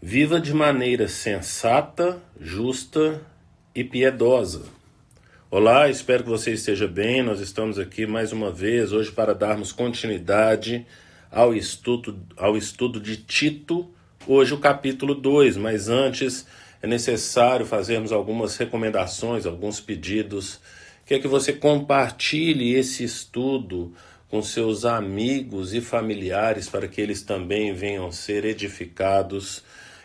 Viva de maneira sensata, justa e piedosa. Olá, espero que você esteja bem. Nós estamos aqui mais uma vez hoje para darmos continuidade ao estudo de Tito, hoje o capítulo 2. Mas antes é necessário fazermos algumas recomendações, alguns pedidos. Quer que você compartilhe esse estudo com seus amigos e familiares para que eles também venham ser edificados,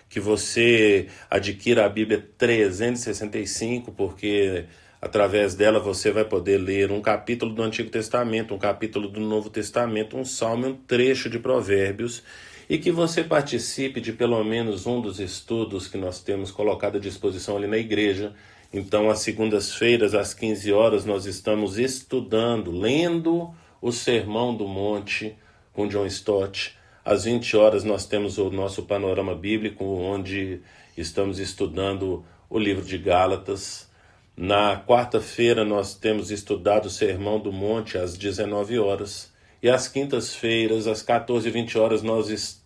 que você adquira a Bíblia 365, porque através dela você vai poder ler um capítulo do Antigo Testamento, um capítulo do Novo Testamento, um salmo e um trecho de Provérbios, e que você participe de pelo menos um dos estudos que nós temos colocado à disposição ali na igreja. Então, às segundas-feiras, às 15 horas, nós estamos estudando, lendo o Sermão do Monte com John Stott. Às 20 horas nós temos o nosso panorama bíblico, onde estamos estudando o livro de Gálatas. Na quarta-feira nós temos estudado o Sermão do Monte às 19 horas. E às quintas-feiras, às 14h20 horas,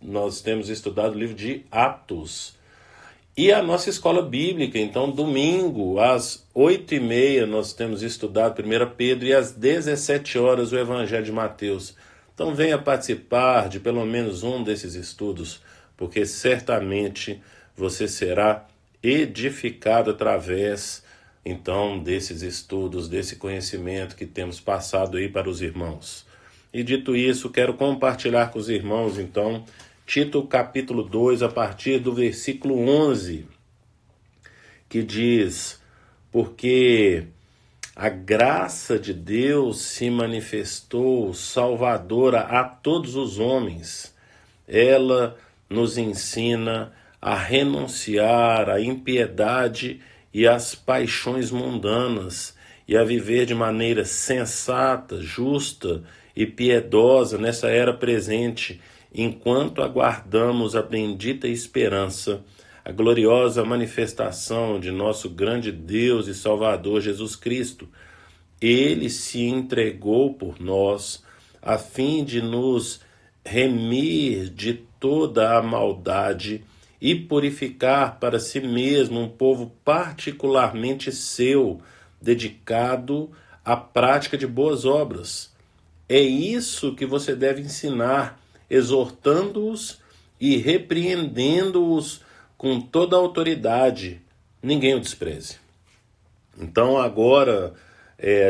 nós temos estudado o livro de Atos. E a nossa escola bíblica, então, domingo, às 8h30, nós temos estudado 1 Pedro e às 17 horas o Evangelho de Mateus. Então venha participar de pelo menos um desses estudos, porque certamente você será edificado através, então, desses estudos, desse conhecimento que temos passado aí para os irmãos. E dito isso, quero compartilhar com os irmãos, então, Tito capítulo 2, a partir do versículo 11, que diz: porque a graça de Deus se manifestou salvadora a todos os homens. Ela nos ensina a renunciar à impiedade e às paixões mundanas e a viver de maneira sensata, justa e piedosa nessa era presente, enquanto aguardamos a bendita esperança, a gloriosa manifestação de nosso grande Deus e Salvador Jesus Cristo. Ele se entregou por nós, a fim de nos remir de toda a maldade e purificar para si mesmo um povo particularmente seu, dedicado à prática de boas obras. É isso que você deve ensinar, exortando-os e repreendendo-os com toda a autoridade. Ninguém o despreze. Então agora,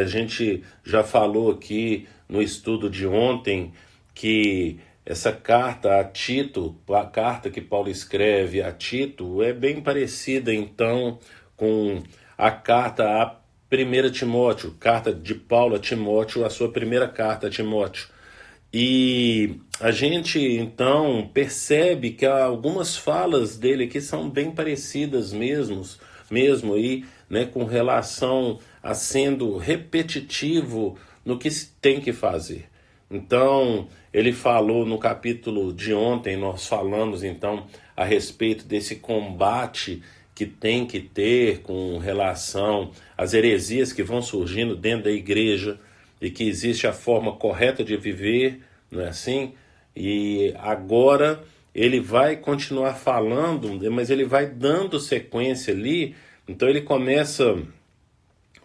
a gente já falou aqui no estudo de ontem que essa carta a Tito, a carta que Paulo escreve a Tito, é bem parecida então com a carta a 1 Timóteo, carta de Paulo a Timóteo, a sua primeira carta a Timóteo. E a gente então percebe que algumas falas dele aqui são bem parecidas mesmo aí, né, com relação a sendo repetitivo no que se tem que fazer. Então, ele falou no capítulo de ontem, nós falamos então a respeito desse combate que tem que ter com relação às heresias que vão surgindo dentro da igreja, e que existe a forma correta de viver, não é assim? E agora ele vai continuar falando, mas ele vai dando sequência ali. Então ele começa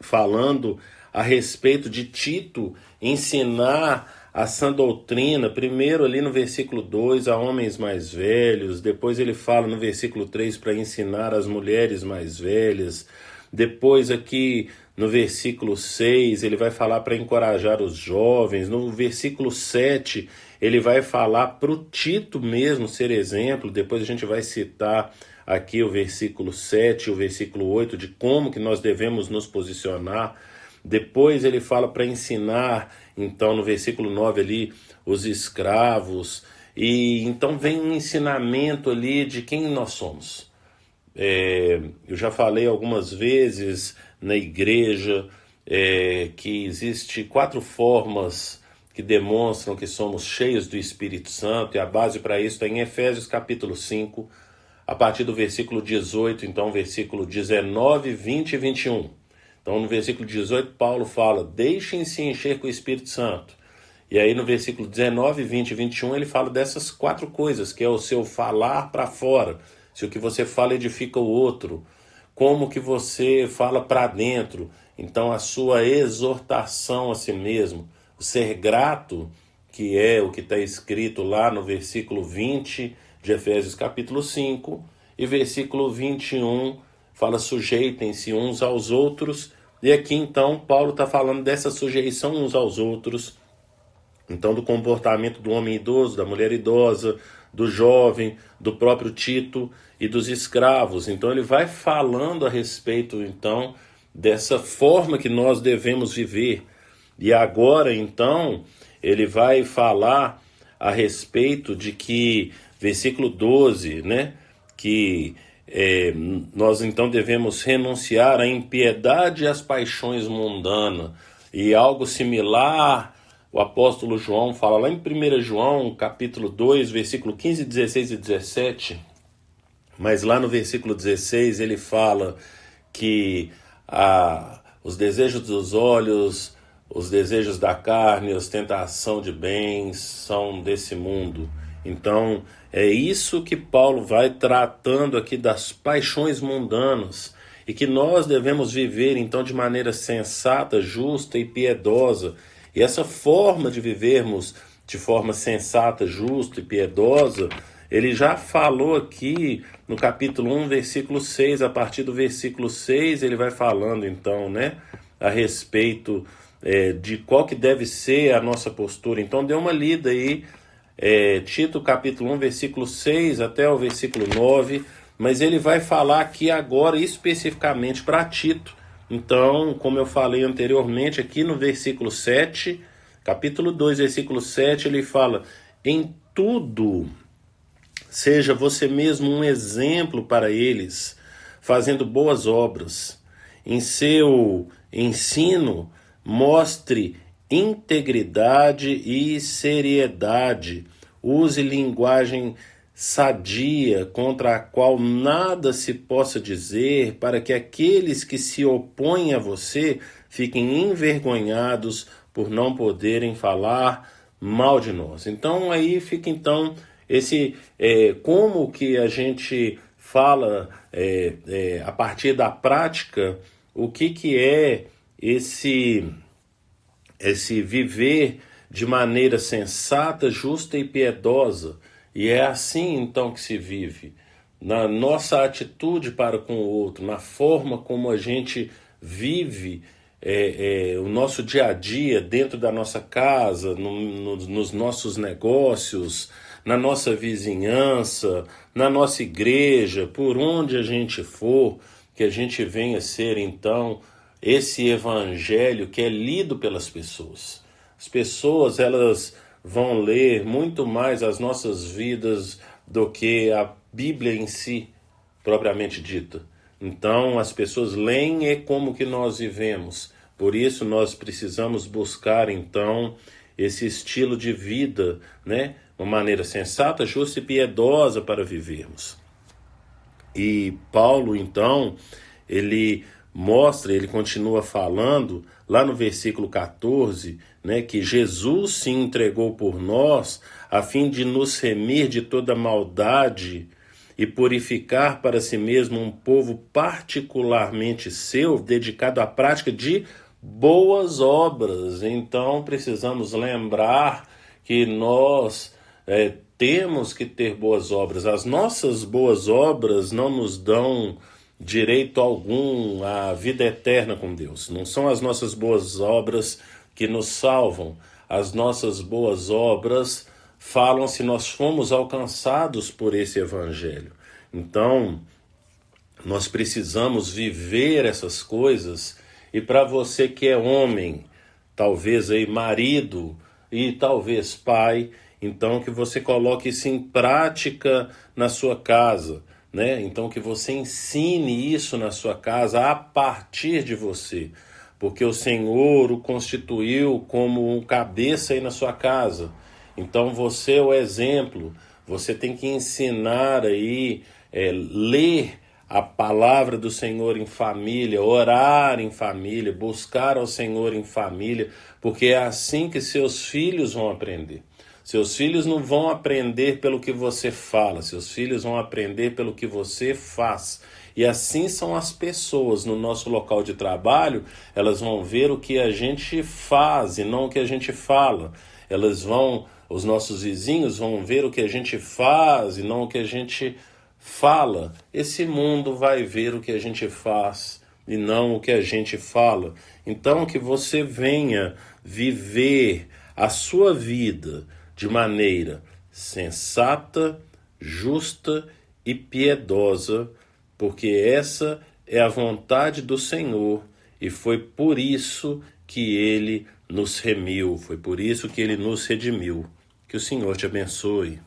falando a respeito de Tito ensinar a sã doutrina, primeiro ali no versículo 2 a homens mais velhos, depois ele fala no versículo 3 para ensinar as mulheres mais velhas, depois aqui no versículo 6 ele vai falar para encorajar os jovens, no versículo 7 ele vai falar para o Tito mesmo ser exemplo, depois a gente vai citar aqui o versículo 7 e o versículo 8 de como que nós devemos nos posicionar. Depois ele fala para ensinar, então no versículo 9 ali, os escravos, e então vem um ensinamento ali de quem nós somos. Eu já falei algumas vezes na igreja que existe 4 formas que demonstram que somos cheios do Espírito Santo, e a base para isso está em Efésios capítulo 5, a partir do versículo 18, então versículo 19, 20 e 21. Então no versículo 18 Paulo fala: deixem-se encher com o Espírito Santo. E aí no versículo 19, 20 e 21 ele fala dessas 4 coisas, que é o seu falar para fora, se o que você fala edifica o outro, como que você fala para dentro. Então a sua exortação a si mesmo, o ser grato, que é o que está escrito lá no versículo 20 de Efésios capítulo 5, e versículo 21 fala sujeitem-se uns aos outros, e aqui então Paulo está falando dessa sujeição uns aos outros, então do comportamento do homem idoso, da mulher idosa, do jovem, do próprio Tito e dos escravos. Então ele vai falando a respeito então dessa forma que nós devemos viver. E agora então ele vai falar a respeito de que, versículo 12, né, que nós então devemos renunciar à impiedade e às paixões mundanas. E algo similar o apóstolo João fala lá em 1 João, capítulo 2, versículo 15, 16 e 17, mas lá no versículo 16 ele fala que os desejos dos olhos, os desejos da carne, a ostentação de bens são desse mundo. Então é isso que Paulo vai tratando aqui das paixões mundanas e que nós devemos viver então de maneira sensata, justa e piedosa. E essa forma de vivermos de forma sensata, justa e piedosa, ele já falou aqui no capítulo 1, versículo 6, a partir do versículo 6 ele vai falando então, né, a respeito de qual que deve ser a nossa postura. Então dê uma lida aí, Tito capítulo 1, versículo 6 até o versículo 9, mas ele vai falar aqui agora especificamente para Tito. Então, como eu falei anteriormente, aqui no versículo 7, capítulo 2, versículo 7, ele fala: em tudo, seja você mesmo um exemplo para eles, fazendo boas obras. Em seu ensino, mostre integridade e seriedade. Use linguagem sadia, contra a qual nada se possa dizer, para que aqueles que se opõem a você fiquem envergonhados por não poderem falar mal de nós. Então aí fica então esse como que a gente fala a partir da prática, o que é esse viver de maneira sensata, justa e piedosa. E é assim então que se vive, na nossa atitude para com o outro, na forma como a gente vive o nosso dia a dia dentro da nossa casa, nos nossos negócios, na nossa vizinhança, na nossa igreja, por onde a gente for, que a gente venha ser então esse evangelho que é lido pelas pessoas. As pessoas, elas vão ler muito mais as nossas vidas do que a Bíblia em si, propriamente dita. Então, as pessoas leem como que nós vivemos. Por isso, nós precisamos buscar, então, esse estilo de vida, né? Uma maneira sensata, justa e piedosa para vivermos. E Paulo, então, ele continua falando lá no versículo 14, né, que Jesus se entregou por nós a fim de nos remir de toda maldade e purificar para si mesmo um povo particularmente seu, dedicado à prática de boas obras. Então precisamos lembrar que nós temos que ter boas obras. As nossas boas obras não nos dão direito algum à vida eterna com Deus. Não são as nossas boas obras que nos salvam. As nossas boas obras falam se nós fomos alcançados por esse evangelho. Então, nós precisamos viver essas coisas. E para você que é homem, talvez aí marido e talvez pai, então que você coloque isso em prática na sua casa, né? Então que você ensine isso na sua casa a partir de você, porque o Senhor o constituiu como um cabeça aí na sua casa. Então você é o exemplo, você tem que ensinar aí, ler a palavra do Senhor em família, orar em família, buscar ao Senhor em família, porque é assim que seus filhos vão aprender. Seus filhos não vão aprender pelo que você fala, seus filhos vão aprender pelo que você faz. E assim são as pessoas no nosso local de trabalho, elas vão ver o que a gente faz e não o que a gente fala. Os nossos vizinhos vão ver o que a gente faz e não o que a gente fala. Esse mundo vai ver o que a gente faz e não o que a gente fala. Então que você venha viver a sua vida de maneira sensata, justa e piedosa, porque essa é a vontade do Senhor e foi por isso que Ele nos remiu, foi por isso que Ele nos redimiu. Que o Senhor te abençoe.